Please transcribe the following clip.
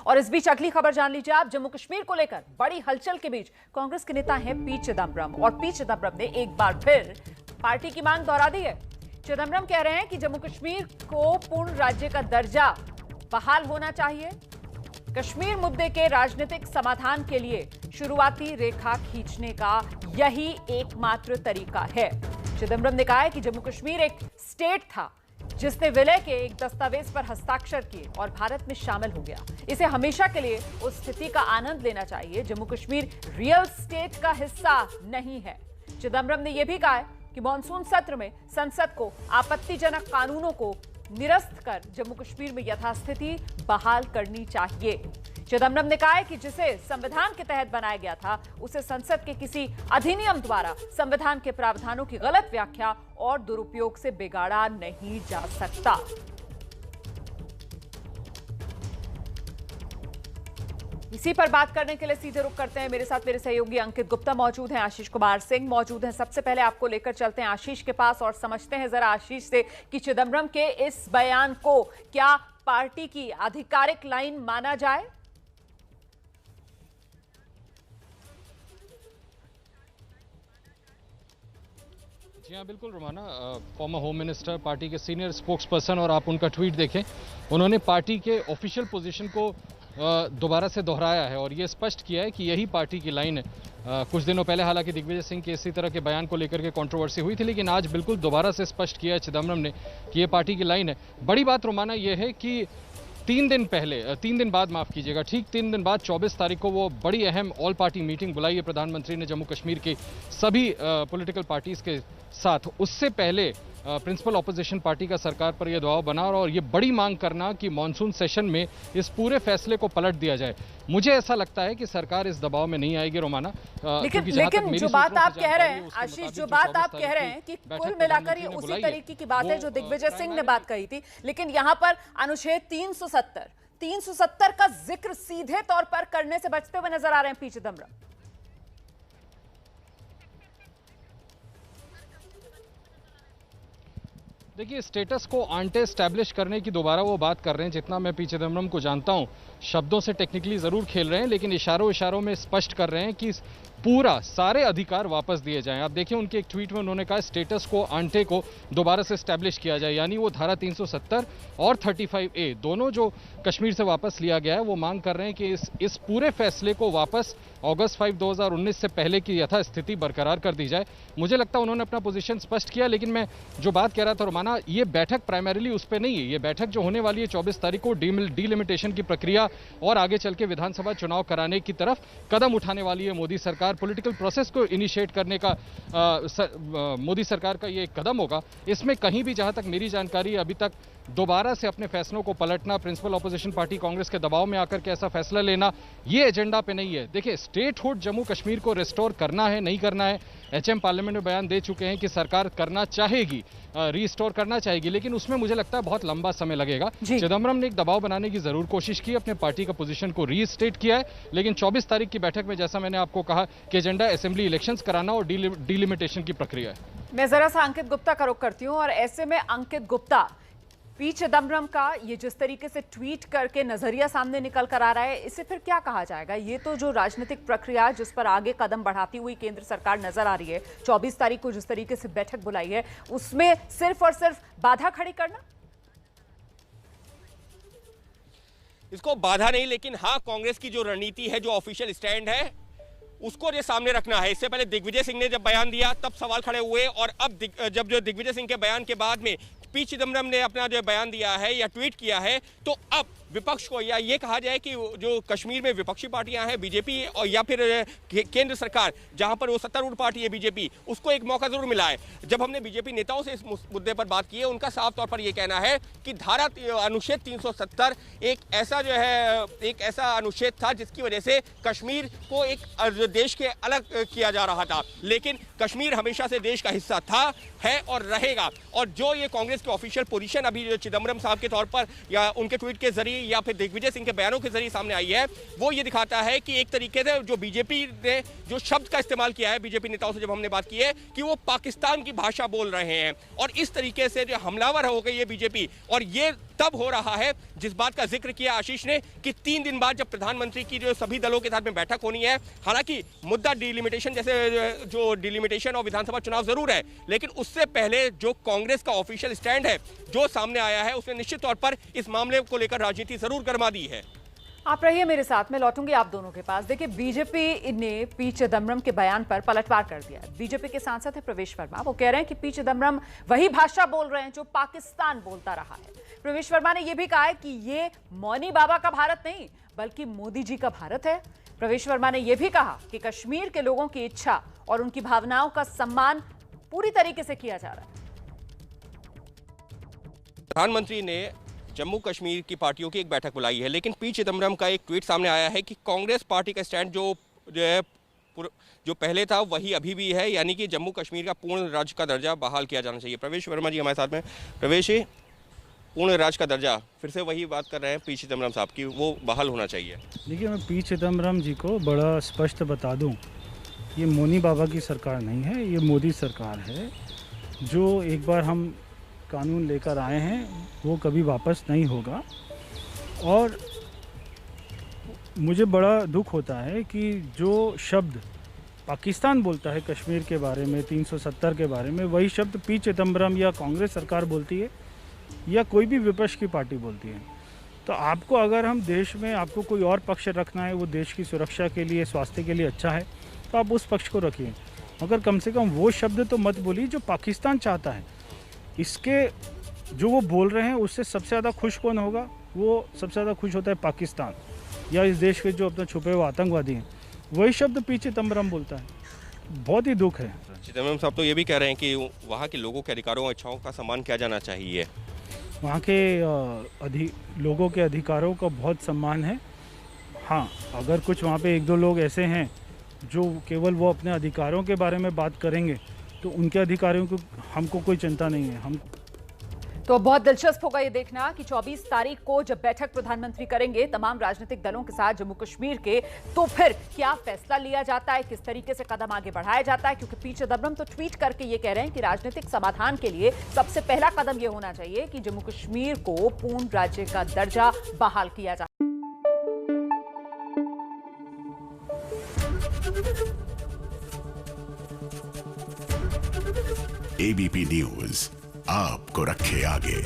और इस बीच अगली खबर जान लीजिए आप। जम्मू कश्मीर को लेकर बड़ी हलचल के बीच कांग्रेस के नेता हैं पी चिदम्बरम, और पी चिदम्बरम ने एक बार फिर पार्टी की मांग दोहरा दी है। चिदम्बरम कह रहे हैं कि जम्मू कश्मीर को पूर्ण राज्य का दर्जा बहाल होना चाहिए। कश्मीर मुद्दे के राजनीतिक समाधान के लिए शुरुआती रेखा खींचने का यही एकमात्र तरीका है। चिदम्बरम ने कहा है कि जम्मू कश्मीर एक स्टेट था जिसने विलय के एक दस्तावेज पर हस्ताक्षर किए और भारत में शामिल हो गया। इसे हमेशा के लिए उस स्थिति का आनंद लेना चाहिए। जम्मू कश्मीर रियल स्टेट का हिस्सा नहीं है। चिदम्बरम ने यह भी कहा है कि मॉनसून सत्र में संसद को आपत्तिजनक कानूनों को निरस्त कर जम्मू कश्मीर में यथास्थिति बहाल करनी चाहिए। चिदम्बरम ने कहा है कि जिसे संविधान के तहत बनाया गया था उसे संसद के किसी अधिनियम द्वारा संविधान के प्रावधानों की गलत व्याख्या और दुरुपयोग से बिगाड़ा नहीं जा सकता। इसी पर बात करने के लिए सीधे रुख करते हैं। मेरे साथ मेरे सहयोगी अंकित गुप्ता मौजूद हैं, आशीष कुमार सिंह मौजूद हैं। सबसे पहले आपको लेकर चलते हैं आशीष के पास और समझते हैं जरा आशीष से कि चिदम्बरम के इस बयान को क्या पार्टी की आधिकारिक लाइन माना जाए? जी हाँ, बिल्कुल Romana, farmer home minister, party के सीनियर स्पोक्स पर्सन, और आप उनका ट्वीट देखें, उन्होंने पार्टी के ऑफिशियल पोजीशन को दोबारा से दोहराया है और ये स्पष्ट किया है कि यही पार्टी की लाइन है। कुछ दिनों पहले हालांकि दिग्विजय सिंह के इसी तरह के बयान को लेकर के कंट्रोवर्सी हुई थी, लेकिन आज बिल्कुल दोबारा से स्पष्ट किया है चिदम्बरम ने कि ये पार्टी की लाइन है। बड़ी बात रोमाना ये है कि 3 दिन बाद, माफ कीजिएगा, ठीक 3 दिन बाद 24 तारीख को वो बड़ी अहम ऑल पार्टी मीटिंग बुलाई है प्रधानमंत्री ने जम्मू कश्मीर की सभी पॉलिटिकल पार्टीज के साथ। उससे पहले प्रिंसिपल ऑपोजिशन पार्टी का सरकार पर यह दबाव बना और ये बड़ी मांग करना कि मॉनसून सेशन में इस पूरे फैसले को पलट दिया जाए। मुझे ऐसा लगता है कि सरकार इस दबाव में नहीं आएगी रोमाना। लेकिन जो बात आप कह रहे हैं आशीष, जो बात आप कह रहे हैं कि कुल मिलाकर ये उसी तरीके की बात है जो दिग्विजय सिंह ने बात कही थी, लेकिन यहाँ पर अनुच्छेद 370 का जिक्र सीधे तौर पर करने से बचते हुए नजर आ रहे हैं पी चिदम्बरम। देखिए, स्टेटस को आंटे स्टैब्लिश करने की दोबारा वो बात कर रहे हैं। जितना मैं पी चिदम्बरम को जानता हूं, शब्दों से टेक्निकली जरूर खेल रहे हैं, लेकिन इशारों में स्पष्ट कर रहे हैं कि पूरा सारे अधिकार वापस दिए जाएं। आप देखिए, उनके एक ट्वीट में उन्होंने कहा स्टेटस को आंटे को दोबारा से स्टैब्लिश किया जाए, यानी वो धारा 370 और 35A दोनों जो कश्मीर से वापस लिया गया है, वो मांग कर रहे हैं कि इस पूरे फैसले को वापस अगस्त 5, 2019 से पहले की यथास्थिति बरकरार कर दी जाए। मुझे लगता है उन्होंने अपना पोजीशन स्पष्ट किया, लेकिन मैं जो बात कह रहा था रोमाना, ये बैठक प्राइमरीली उस पर नहीं है। ये बैठक जो होने वाली है 24 तारीख को डीलिमिटेशन की प्रक्रिया और आगे चल के विधानसभा चुनाव कराने की तरफ कदम उठाने वाली है मोदी सरकार। पॉलिटिकल प्रोसेस को इनिशिएट करने का मोदी सरकार का ये कदम होगा। इसमें कहीं भी, जहां तक मेरी जानकारी है, अभी तक दोबारा से अपने फैसलों को पलटना, प्रिंसिपल ऑपोजिशन पार्टी कांग्रेस के दबाव में आकर के ऐसा फैसला लेना, ये एजेंडा पे नहीं है। देखिए, स्टेटहुड जम्मू कश्मीर को रिस्टोर करना है, नहीं करना है, एचएम पार्लियामेंट में बयान दे चुके हैं कि सरकार करना चाहेगी, रीस्टोर करना चाहेगी, लेकिन उसमें मुझे लगता है बहुत लंबा समय लगेगा। चिदम्बरम ने एक दबाव बनाने की जरूर कोशिश की, अपने पार्टी का पोजीशन को रीस्टेट किया है, लेकिन 24 तारीख की बैठक में, जैसा मैंने आपको कहा, कि एजेंडा असेंबली इलेक्शंस कराना और डीलिमिटेशन की प्रक्रिया है। मैं जरा सा अंकित गुप्ता का रुख करती हूं, और ऐसे में अंकित गुप्ता, पी चिदम्बरम का ये जिस तरीके से ट्वीट करके नजरिया सामने निकल कर आ रहा है, इसे फिर क्या कहा जाएगा? ये तो जो राजनीतिक प्रक्रिया जिस पर आगे कदम बढ़ाती हुई केंद्र सरकार नजर आ रही है, 24 तारीख को जिस तरीके से बैठक बुलाई है, उसमें सिर्फ और सिर्फ बाधा खड़ी करना? इसको बाधा नहीं, लेकिन हाँ, कांग्रेस की जो रणनीति है, जो ऑफिशियल स्टैंड है, उसको ये सामने रखना है। इससे पहले दिग्विजय सिंह ने जब बयान दिया तब सवाल खड़े हुए, और अब जब जो दिग्विजय सिंह के बयान के बाद में पी चिदम्बरम ने अपना जो बयान दिया है या ट्वीट किया है, तो अब विपक्ष को, या ये कहा जाए कि जो कश्मीर में विपक्षी पार्टियां हैं, बीजेपी और या फिर केंद्र सरकार, जहां पर वो सत्तारूढ़ पार्टी है बीजेपी, उसको एक मौका जरूर मिला है। जब हमने बीजेपी नेताओं से इस मुद्दे पर बात की है, उनका साफ तौर पर यह कहना है कि अनुच्छेद 370 एक ऐसा अनुच्छेद था जिसकी वजह से कश्मीर को एक देश के अलग किया जा रहा था, लेकिन कश्मीर हमेशा से देश का हिस्सा था, है और रहेगा। और जो ये कांग्रेस की ऑफिशियल पोजीशन अभी चिदम्बरम साहब के तौर पर या उनके ट्वीट के जरिए या फिर दिग्विजय सिंह के बयानों के जरिए सामने आई है, वो ये दिखाता है कि एक तरीके से जो बीजेपी ने जो शब्द का इस्तेमाल किया है, बीजेपी नेताओं से जब हमने बात की है, कि वो पाकिस्तान की भाषा बोल रहे हैं, और इस तरीके से जो हमलावर हो गई है बीजेपी, और ये तब हो रहा है जिस बात का जिक्र किया आशीष ने कि 3 दिन बाद जब प्रधानमंत्री की जो सभी दलों के साथ में बैठक होनी है। हालांकि मुद्दा डिलिमिटेशन जैसे जो डिलिमिटेशन और विधानसभा चुनाव जरूर है, लेकिन उससे पहले जो कांग्रेस का ऑफिशियल स्टैंड है जो सामने आया है, उसने निश्चित तौर पर इस मामले को लेकर राजनीति जरूर गरमा दी है। आप रहिए मेरे साथ, में लौटूंगी आप दोनों के पास। देखिए, बीजेपी ने पी चिदम्बरम के बयान पर पलटवार कर दिया है। बीजेपी के सांसद है प्रवेश वर्मा, वो कह रहे हैं कि पी चिदम्बरम वही भाषा बोल रहे हैं जो पाकिस्तान बोलता रहा है। प्रवेश वर्मा ने यह भी कहा है कि ये मौनी बाबा का भारत नहीं बल्कि मोदी जी का भारत है। प्रवेश वर्मा ने यह भी कहा कि कश्मीर के लोगों की इच्छा और उनकी भावनाओं का सम्मान पूरी तरीके से किया जा रहा है। प्रधानमंत्री ने जम्मू कश्मीर की पार्टियों की एक बैठक बुलाई है, लेकिन पी चिदम्बरम का एक ट्वीट सामने आया है कि कांग्रेस पार्टी का स्टैंड जो पहले था वही अभी भी है, यानी कि जम्मू कश्मीर का पूर्ण राज्य का दर्जा बहाल किया जाना चाहिए। प्रवेश वर्मा जी हमारे साथ में। प्रवेश जी, पूर्ण राज्य का दर्जा फिर से वही बात कर रहे हैं पी चिदम्बरम साहब की, वो बहाल होना चाहिए। देखिए, मैं पी चिदम्बरम जी को बड़ा स्पष्ट बता दूं, ये मौनी बाबा की सरकार नहीं है, ये मोदी सरकार है। जो एक बार हम कानून लेकर आए हैं वो कभी वापस नहीं होगा। और मुझे बड़ा दुख होता है कि जो शब्द पाकिस्तान बोलता है कश्मीर के बारे में, 370 के बारे में, वही शब्द पी चिदम्बरम या कांग्रेस सरकार बोलती है या कोई भी विपक्ष की पार्टी बोलती है। तो आपको अगर हम देश में आपको कोई और पक्ष रखना है, वो देश की सुरक्षा के लिए, स्वास्थ्य के लिए अच्छा है, तो आप उस पक्ष को रखिए, मगर कम से कम वो शब्द तो मत बोलिए जो पाकिस्तान चाहता है। इसके जो वो बोल रहे हैं उससे सबसे ज़्यादा खुश कौन होगा? वो सबसे ज़्यादा खुश होता है पाकिस्तान या इस देश के जो अपने छुपे हुए आतंकवादी हैं। वही शब्द पी चिदम्बरम बोलता है। बहुत ही दुख है। चिदम्बरम साहब तो ये भी कह रहे हैं कि वहाँ के लोगों के अधिकारों और इच्छाओं का सम्मान किया जाना चाहिए। वहाँ के लोगों के अधिकारों का बहुत सम्मान है। हाँ, अगर कुछ वहाँ पे 1-2 लोग ऐसे हैं जो केवल वो अपने अधिकारों के बारे में बात करेंगे तो उनके अधिकारों को हमको कोई चिंता नहीं है। हम तो बहुत दिलचस्प होगा ये देखना कि 24 तारीख को जब बैठक प्रधानमंत्री करेंगे तमाम राजनीतिक दलों के साथ जम्मू कश्मीर के, तो फिर क्या फैसला लिया जाता है, किस तरीके से कदम आगे बढ़ाया जाता है। क्योंकि पी चिदम्बरम तो ट्वीट करके ये कह रहे हैं कि राजनीतिक समाधान के लिए सबसे पहला कदम ये होना चाहिए कि जम्मू कश्मीर को पूर्ण राज्य का दर्जा बहाल किया जाए। एबीपी न्यूज आपको रखे आगे।